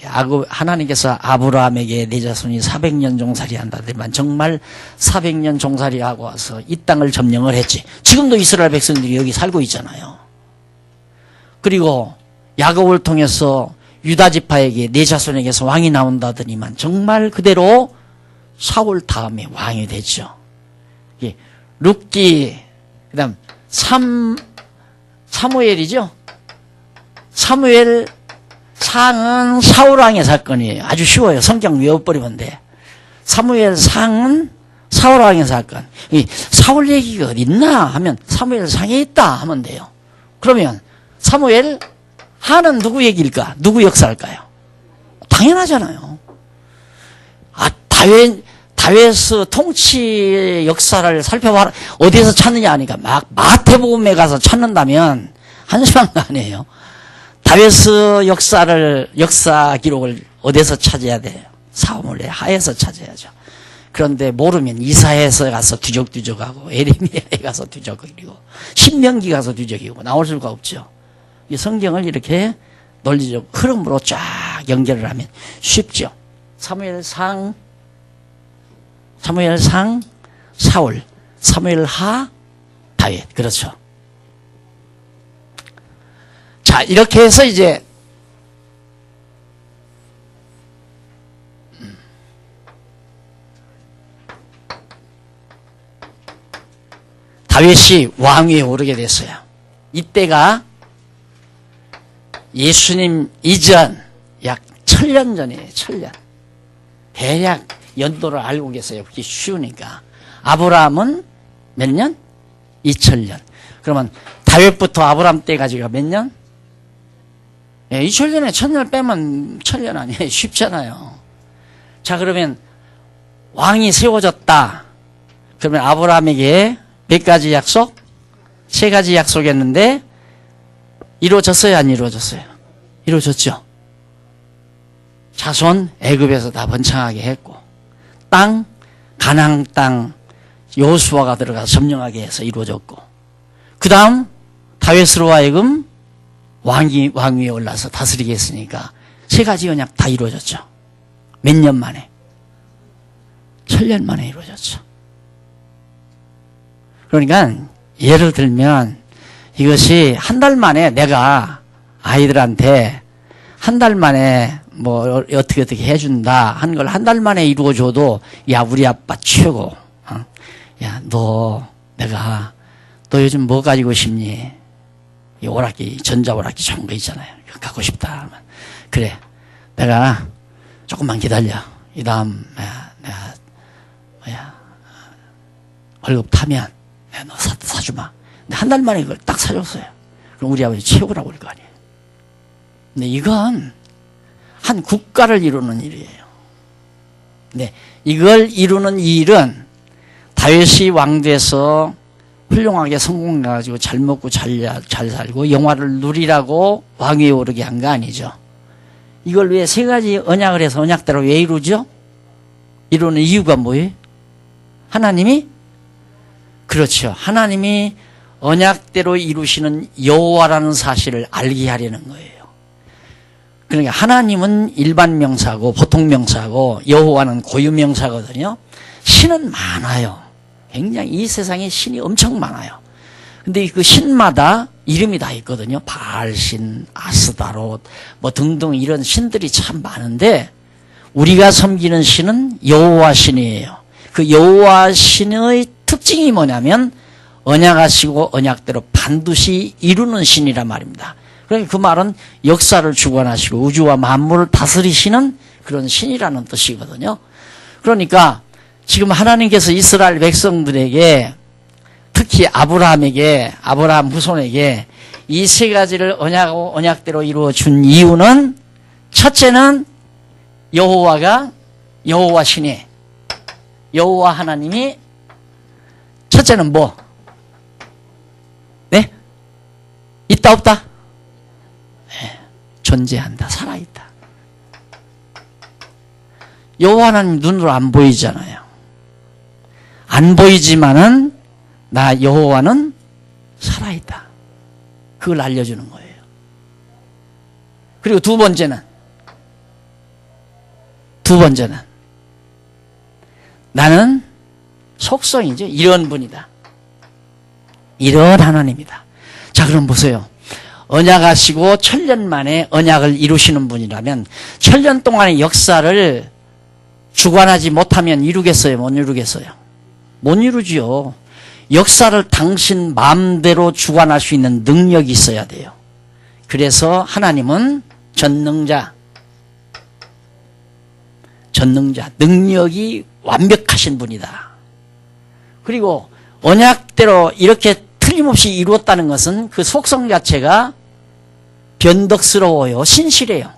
[SPEAKER 1] 하나님께서 아브라함에게 내 자손이 400년 종살이 한다더니만 정말 400년 종살이 하고 와서 이 땅을 점령을 했지. 지금도 이스라엘 백성들이 여기 살고 있잖아요. 그리고 야곱을 통해서 유다지파에게 내 자손에게서 왕이 나온다더니만 정말 그대로 사울 다음에 왕이 됐죠. 룻기 그다음 사무엘이죠. 사무엘 상은 사울왕의 사건이에요. 아주 쉬워요. 성경 외워버리면 돼. 사무엘 상은 사울왕의 사건. 이 사울 얘기가 어디 있나 하면 사무엘 상에 있다 하면 돼요. 그러면 사무엘 하는 누구 얘기일까? 누구 역사일까요? 당연하잖아요. 다윗의 통치 역사를 살펴봐라. 어디에서 찾느냐 하니까 막 마태복음에 가서 찾는다면 한심한 거 아니에요. 다윗의 역사 기록을 어디서 찾아야 돼요? 사무엘 하에서 찾아야죠. 그런데 모르면 이사야에서 가서 뒤적뒤적하고 에레미야에 가서 뒤적이고 신명기 가서 뒤적이고 나올 수가 없죠. 이 성경을 이렇게 논리적 흐름으로 쫙 연결을 하면 쉽죠. 사무엘상 사울, 사무엘하 다윗. 그렇죠. 자, 이렇게 해서 이제 다윗이 왕위에 오르게 됐어요. 이때가 예수님 이전 약 1000년 전이에요. 1000년. 대략 연도를 알고 계세요. 그게 쉬우니까. 아브라함은 몇 년? 2000년. 그러면 다윗부터 아브라함 때 가지고 몇 년? 2000년에 1000년 빼면 1000년 아니에요. 쉽잖아요. 자, 그러면 왕이 세워졌다. 그러면 아브라함에게 몇 가지 약속? 3가지 약속했는데 이루어졌어요? 안 이루어졌어요? 이루어졌죠. 자손 애굽에서 다 번창하게 했고 땅 가나안 땅 여호수아가 들어가서 점령하게 해서 이루어졌고 그 다음 다윗으로 하여금 왕위에 올라서 다스리게 했으니까 3가지 언약 다 이루어졌죠. 몇 년 만에? 1000년 만에 이루어졌죠. 그러니까 예를 들면 이것이 한 달 만에 내가 아이들한테 한 달 만에 뭐 어떻게 해준다 한 걸 한 달 만에 이루어줘도 야 우리 아빠 최고. 야 너 요즘 뭐 가지고 싶니? 이 오락기 전자오락기 좋은 거 있잖아요. 갖고 싶다. 그래 내가 조금만 기다려. 이 다음 내가 월급 타면 내가 너 사주마. 근데 한 달 만에 그걸 딱 사줬어요. 그럼 우리 아버지 최고라고 그럴 거 아니에요. 근데 이건 한 국가를 이루는 일이에요. 근데 이걸 이루는 이 일은 다윗이 왕돼서 훌륭하게 성공해가지고 잘 먹고 잘 살고 영화를 누리라고 왕위에 오르게 한 거 아니죠. 이걸 왜 세 가지 언약을 해서 언약대로 왜 이루죠? 이루는 이유가 뭐예요? 하나님이? 그렇죠. 하나님이 언약대로 이루시는 여호와라는 사실을 알게 하려는 거예요. 그러니까 하나님은 일반 명사고 보통 명사고 여호와는 고유 명사거든요. 신은 많아요. 굉장히 이 세상에 신이 엄청 많아요. 근데 그 신마다 이름이 다 있거든요. 바알신, 아스다롯 뭐 등등 이런 신들이 참 많은데 우리가 섬기는 신은 여호와 신이에요. 그 여호와 신의 특징이 뭐냐면 언약하시고 언약대로 반드시 이루는 신이란 말입니다. 그러니까 그 말은 역사를 주관하시고 우주와 만물을 다스리시는 그런 신이라는 뜻이거든요. 그러니까 지금 하나님께서 이스라엘 백성들에게 특히 아브라함 후손에게 이 세 가지를 언약대로 이루어 준 이유는 첫째는 여호와 신이 여호와 하나님이 첫째는 뭐? 네? 있다 없다? 네, 존재한다. 살아있다. 여호와 하나님 눈으로 안 보이잖아요. 안 보이지만은 나 여호와는 살아있다. 그걸 알려주는 거예요. 그리고 두 번째는 나는 속성이죠. 이런 분이다. 이런 하나님이다. 자, 그럼 보세요. 언약하시고 천년 만에 언약을 이루시는 분이라면 천년 동안의 역사를 주관하지 못하면 이루겠어요? 못 이루겠어요? 못 이루지요. 역사를 당신 마음대로 주관할 수 있는 능력이 있어야 돼요. 그래서 하나님은 전능자, 능력이 완벽하신 분이다. 그리고 언약대로 이렇게 틀림없이 이루었다는 것은 그 속성 자체가 변덕스러워요. 신실해요.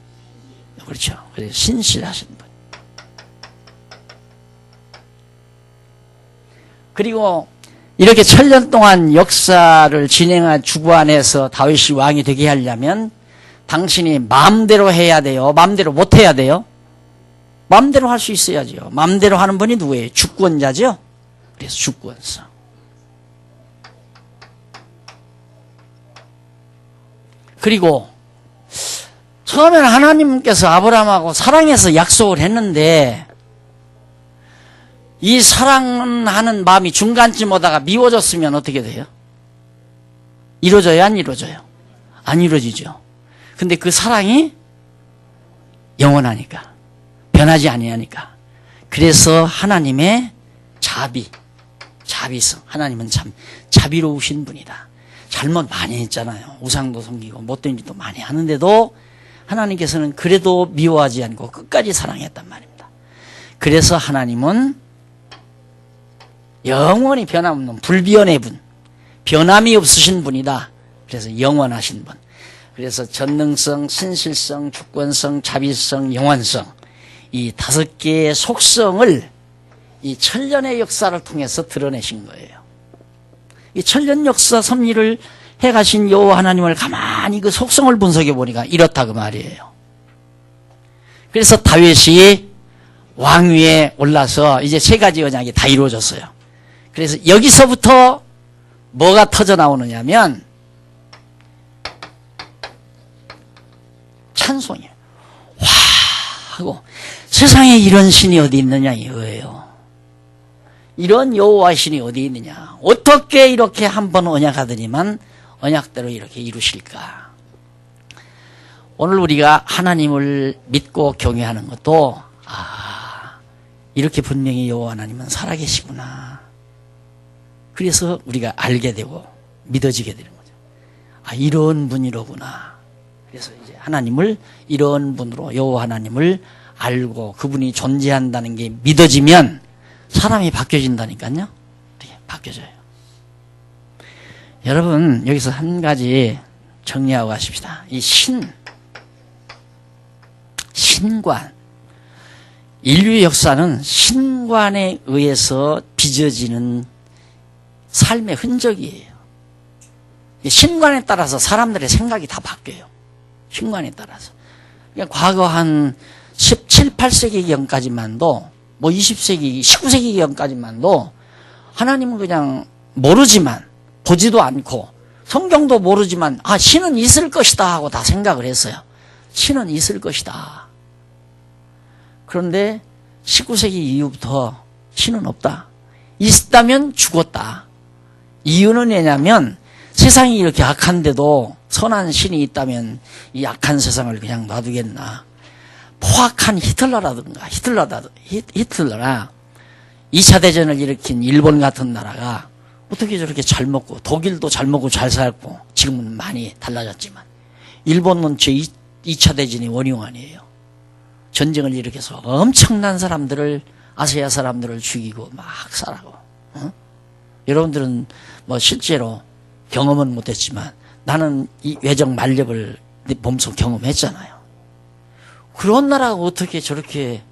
[SPEAKER 1] 그렇죠. 그래서 신실하신 분. 그리고 이렇게 천년 동안 역사를 주관해서 다윗이 왕이 되게 하려면 당신이 마음대로 해야 돼요? 마음대로 못 해야 돼요? 마음대로 할 수 있어야죠. 마음대로 하는 분이 누구예요? 주권자죠? 그래서 주권성. 그리고 처음에는 하나님께서 아브라함하고 사랑해서 약속을 했는데 이 사랑하는 마음이 중간쯤 오다가 미워졌으면 어떻게 돼요? 이루어져요? 안 이루어져요? 안 이루어지죠. 근데 그 사랑이 영원하니까 변하지 아니하니까. 그래서 하나님의 자비성. 하나님은 참 자비로우신 분이다. 잘못 많이 했잖아요. 우상도 섬기고 못된 짓도 많이 하는데도 하나님께서는 그래도 미워하지 않고 끝까지 사랑했단 말입니다. 그래서 하나님은 영원히 변함없는 불변의 분, 변함이 없으신 분이다. 그래서 영원하신 분. 그래서 전능성, 신실성, 주권성, 자비성, 영원성, 이 5개의 속성을 이 천년의 역사를 통해서 드러내신 거예요. 이 천년 역사 섭리를 해가신 여호와 하나님을 가만히 그 속성을 분석해 보니까 이렇다 그 말이에요. 그래서 다윗이 왕위에 올라서 이제 3가지 언약이 다 이루어졌어요. 그래서 여기서부터 뭐가 터져 나오느냐면 찬송이에요. 와 하고 세상에 이런 신이 어디 있느냐 이거예요. 이런 여호와 신이 어디 있느냐. 어떻게 이렇게 한 번 언약하더니만 언약대로 이렇게 이루실까. 오늘 우리가 하나님을 믿고 경외하는 것도 이렇게 분명히 여호와 하나님은 살아계시구나. 그래서 우리가 알게 되고 믿어지게 되는 거죠. 이런 분이로구나. 그래서 이제 하나님을 이런 분으로 여호와 하나님을 알고 그분이 존재한다는 게 믿어지면 사람이 바뀌어진다니까요. 이렇게 바뀌어져요. 여러분 여기서 한 가지 정리하고 가십시다. 이 신관, 인류 역사는 신관에 의해서 빚어지는 삶의 흔적이에요. 신관에 따라서 사람들의 생각이 다 바뀌어요. 신관에 따라서. 그러니까 과거 한 17, 18세기경까지만도 뭐 20세기, 19세기경까지만도 하나님은 그냥 모르지만 보지도 않고 성경도 모르지만 신은 있을 것이다 하고 다 생각을 했어요. 신은 있을 것이다. 그런데 19세기 이후부터 신은 없다. 있다면 죽었다. 이유는 왜냐면 세상이 이렇게 악한데도 선한 신이 있다면 이 악한 세상을 그냥 놔두겠나. 포악한 히틀러라든가 히틀러나 2차 대전을 일으킨 일본 같은 나라가 어떻게 저렇게 잘 먹고 독일도 잘 먹고 잘 살고 지금은 많이 달라졌지만 일본은 제 2차 대전이 원흉 아니에요. 전쟁을 일으켜서 엄청난 사람들을 아시아 사람들을 죽이고 막 살아고. 여러분들은 뭐 실제로 경험은 못했지만 나는 이 외적 만력을 내 몸소 경험했잖아요. 그런 나라가 어떻게 저렇게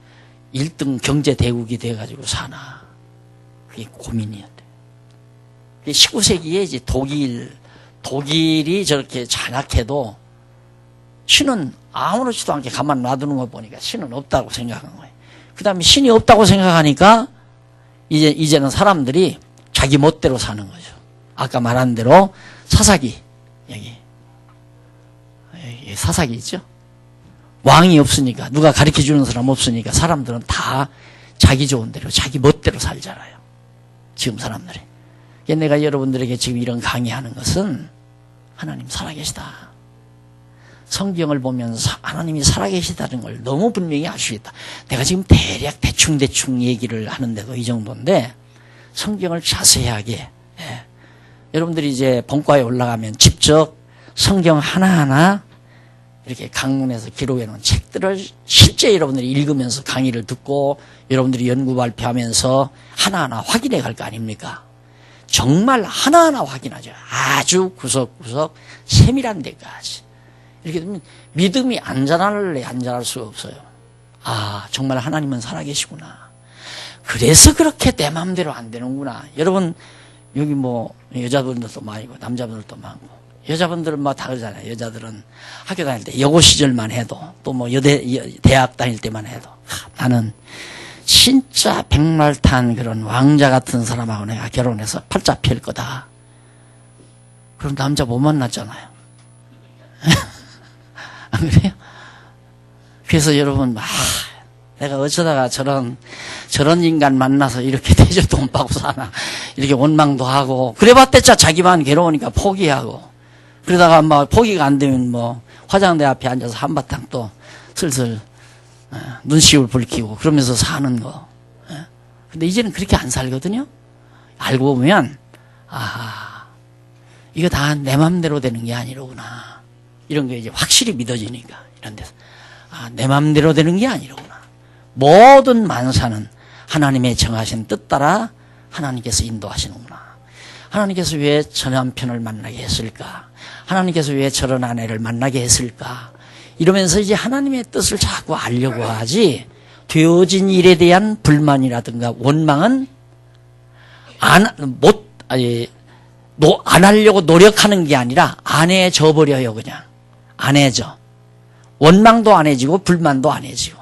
[SPEAKER 1] 1등 경제 대국이 돼가지고 사나. 그게 고민이었대. 19세기에 이제 독일이 저렇게 잔악해도 신은 아무렇지도 않게 가만 놔두는 거 보니까 신은 없다고 생각한 거예요. 그 다음에 신이 없다고 생각하니까 이제는 사람들이 자기 멋대로 사는 거죠. 아까 말한 대로 사사기, 여기 사사기 있죠? 왕이 없으니까, 누가 가르쳐 주는 사람 없으니까 사람들은 다 자기 좋은 대로, 자기 멋대로 살잖아요. 지금 사람들이. 내가 여러분들에게 지금 이런 강의하는 것은 하나님 살아계시다. 성경을 보면서 하나님이 살아계시다는 걸 너무 분명히 알 수 있다. 내가 지금 대략 대충 얘기를 하는데도 이 정도인데 성경을 자세하게 여러분들이 이제 본과에 올라가면 직접 성경 하나하나 이렇게 강문에서 기록해 놓은 책들을 실제 여러분들이 읽으면서 강의를 듣고 여러분들이 연구 발표하면서 하나하나 확인해 갈 거 아닙니까? 정말 하나하나 확인하죠. 아주 구석구석 세밀한 데까지. 이렇게 되면 믿음이 안 자랄 수가 없어요. 정말 하나님은 살아계시구나. 그래서 그렇게 내 마음대로 안 되는구나. 여러분 여기 뭐 여자분들도 많고 남자분들도 많고 여자분들은 뭐 다 그러잖아요. 여자들은 학교 다닐 때 여고 시절만 해도 또 뭐 대학 다닐 때만 해도 나는 진짜 백말탄 그런 왕자 같은 사람하고 내가 결혼해서 팔자 펼 거다. 그럼 남자 못 만났잖아요. 안 그래요? 그래서 여러분 내가 어쩌다가 저런 인간 만나서 이렇게 대접도 못 받고 사나 이렇게 원망도 하고 그래봤댔자 자기만 괴로우니까 포기하고 그러다가 막 포기가 안 되면 뭐 화장대 앞에 앉아서 한바탕 또 슬슬 눈시울 붉히고 그러면서 사는 거. 근데 이제는 그렇게 안 살거든요. 알고 보면 이거 다 내 맘대로 되는 게 아니로구나. 이런 게 이제 확실히 믿어지니까 이런 데서 내 맘대로 되는 게 아니로구나. 모든 만사는 하나님의 정하신 뜻 따라 하나님께서 인도하시는구나. 하나님께서 왜 저 남편을 만나게 했을까? 하나님께서 왜 저런 아내를 만나게 했을까? 이러면서 이제 하나님의 뜻을 자꾸 알려고 하지 되어진 일에 대한 불만이라든가 원망은 안 하려고 노력하는 게 아니라 안 해져 버려요. 그냥 안 해져. 원망도 안 해지고 불만도 안 해지고.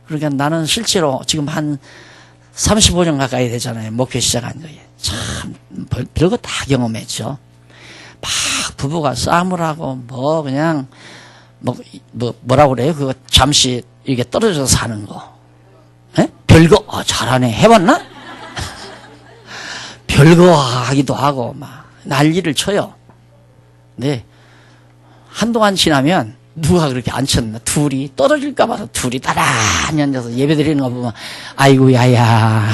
[SPEAKER 1] 그러니까 나는 실제로 지금 한 35년 가까이 되잖아요. 목회 시작한 거에. 참 별거 다 경험했죠. 막 부부가 싸움을 하고 뭐 그냥 뭐라고 그래요? 그거 잠시 이렇게 떨어져서 사는 거. 별거 잘하네. 해봤나? 별거 하기도 하고 막 난리를 쳐요. 네. 한동안 지나면 누가 그렇게 앉혔나? 둘이 떨어질까봐 둘이 나란히 앉아서 예배 드리는 거 보면, 아이고, 야야,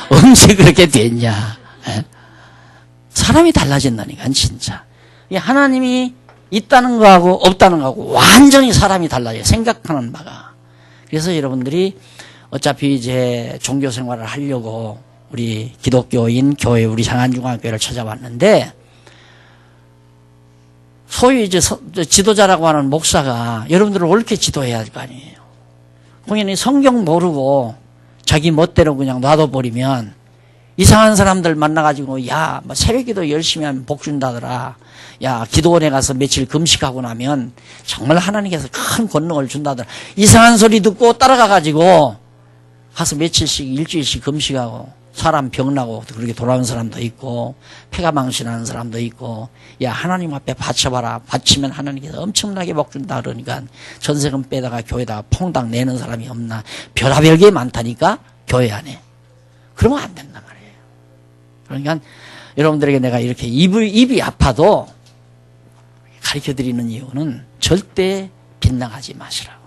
[SPEAKER 1] 언제 그렇게 됐냐. 예? 사람이 달라진다니까, 진짜. 하나님이 있다는 거하고 없다는 거하고 완전히 사람이 달라요. 생각하는 바가. 그래서 여러분들이 어차피 이제 종교 생활을 하려고 우리 기독교인 교회, 우리 장안중앙교회를 찾아왔는데, 소위 이제 지도자라고 하는 목사가 여러분들을 옳게 지도해야 할 거 아니에요. 공연히 성경 모르고 자기 멋대로 그냥 놔둬버리면 이상한 사람들 만나가지고, 야, 뭐 새벽기도 열심히 하면 복 준다더라. 야, 기도원에 가서 며칠 금식하고 나면 정말 하나님께서 큰 권능을 준다더라. 이상한 소리 듣고 따라가가지고 가서 며칠씩, 일주일씩 금식하고 사람 병나고 그렇게 돌아온 사람도 있고, 폐가 망신하는 사람도 있고, 야, 하나님 앞에 바쳐봐라. 바치면 하나님께서 엄청나게 복 준다. 그러니까 전세금 빼다가 교회다가 퐁당 내는 사람이 없나. 별하별 게 많다니까, 교회 안에. 그러면 안 된단 말이에요. 그러니까 여러분들에게 내가 이렇게 입이 아파도 가르쳐 드리는 이유는 절대 빗나가지 마시라고.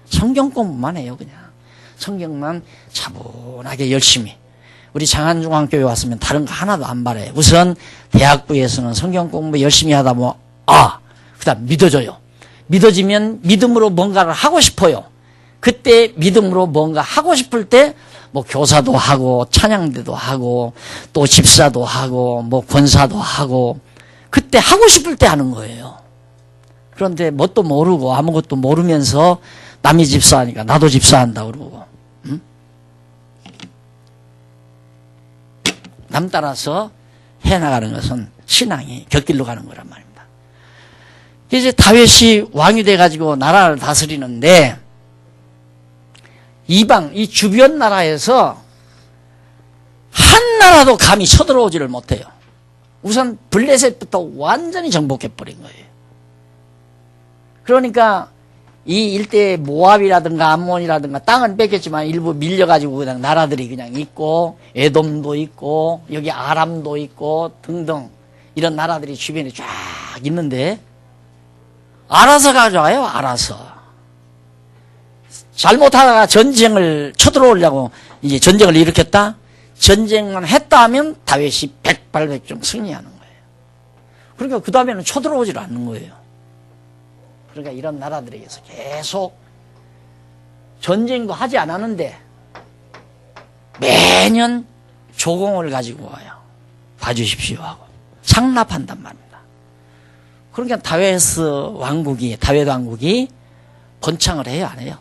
[SPEAKER 1] 성경 공부만 해요, 그냥. 성경만 차분하게 열심히. 우리 장안중앙교회 왔으면 다른 거 하나도 안 바래요. 우선 대학부에서는 성경 공부 열심히 하다 보면, 그 다음 믿어져요. 믿어지면 믿음으로 뭔가를 하고 싶어요. 그때 믿음으로 뭔가 하고 싶을 때 뭐 교사도 하고 찬양대도 하고 또 집사도 하고 뭐 권사도 하고, 그때 하고 싶을 때 하는 거예요. 그런데 뭣도 모르고 아무것도 모르면서 남이 집사하니까 나도 집사한다 그러고, 응? 남 따라서 해나가는 것은 신앙이 곁길로 가는 거란 말입니다. 이제 다윗이 왕이 돼가지고 나라를 다스리는데, 이방, 이 주변 나라에서 한 나라도 감히 쳐들어오지를 못해요. 우선 블레셋부터 완전히 정복해버린 거예요. 그러니까 이 일대에 모압이라든가 암몬이라든가 땅은 뺏겼지만 일부 밀려가지고 그냥 나라들이 그냥 있고, 에돔도 있고, 여기 아람도 있고 등등 이런 나라들이 주변에 쫙 있는데, 알아서 가져와요. 알아서. 잘못하다가 전쟁을 쳐들어오려고 이제 전쟁을 일으켰다? 전쟁만 했다 하면 다윗이 백발백중 승리하는 거예요. 그러니까 그 다음에는 쳐들어오질 않는 거예요. 그러니까 이런 나라들에게서 계속 전쟁도 하지 않았는데 매년 조공을 가지고 와요. 봐주십시오 하고 상납한단 말입니다. 그러니까 다윗 왕국이 번창을 해요, 안 해요?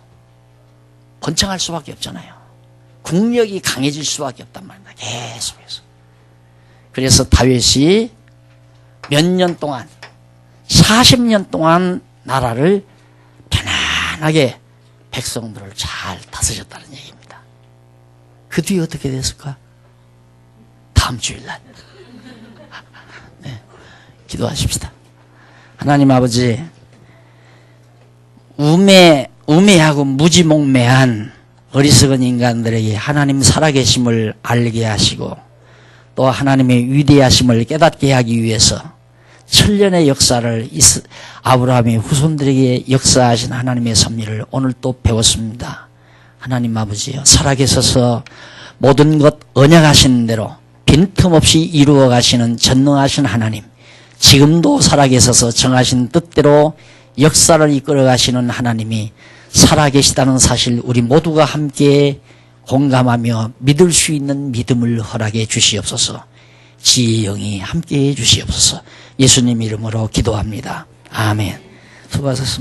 [SPEAKER 1] 번창할 수밖에 없잖아요. 국력이 강해질 수밖에 없단 말입니다. 계속해서. 그래서 다윗이 몇 년 동안, 40년 동안 나라를 편안하게 백성들을 잘 다스렸다는 얘기입니다. 그 뒤에 어떻게 됐을까? 다음 주일날. 네, 기도하십시다. 하나님 아버지, 우매하고 무지몽매한 어리석은 인간들에게 하나님 살아계심을 알게 하시고 또 하나님의 위대하심을 깨닫게 하기 위해서 천년의 역사를 아브라함의 후손들에게 역사하신 하나님의 섭리를 오늘 또 배웠습니다. 하나님 아버지여, 살아계셔서 모든 것 언약하시는 대로 빈틈없이 이루어 가시는 전능하신 하나님, 지금도 살아계셔서 정하신 뜻대로 역사를 이끌어 가시는 하나님이 살아계시다는 사실 우리 모두가 함께 공감하며 믿을 수 있는 믿음을 허락해 주시옵소서. 지혜의 영이 함께해 주시옵소서. 예수님 이름으로 기도합니다. 아멘. 수고하셨습니다.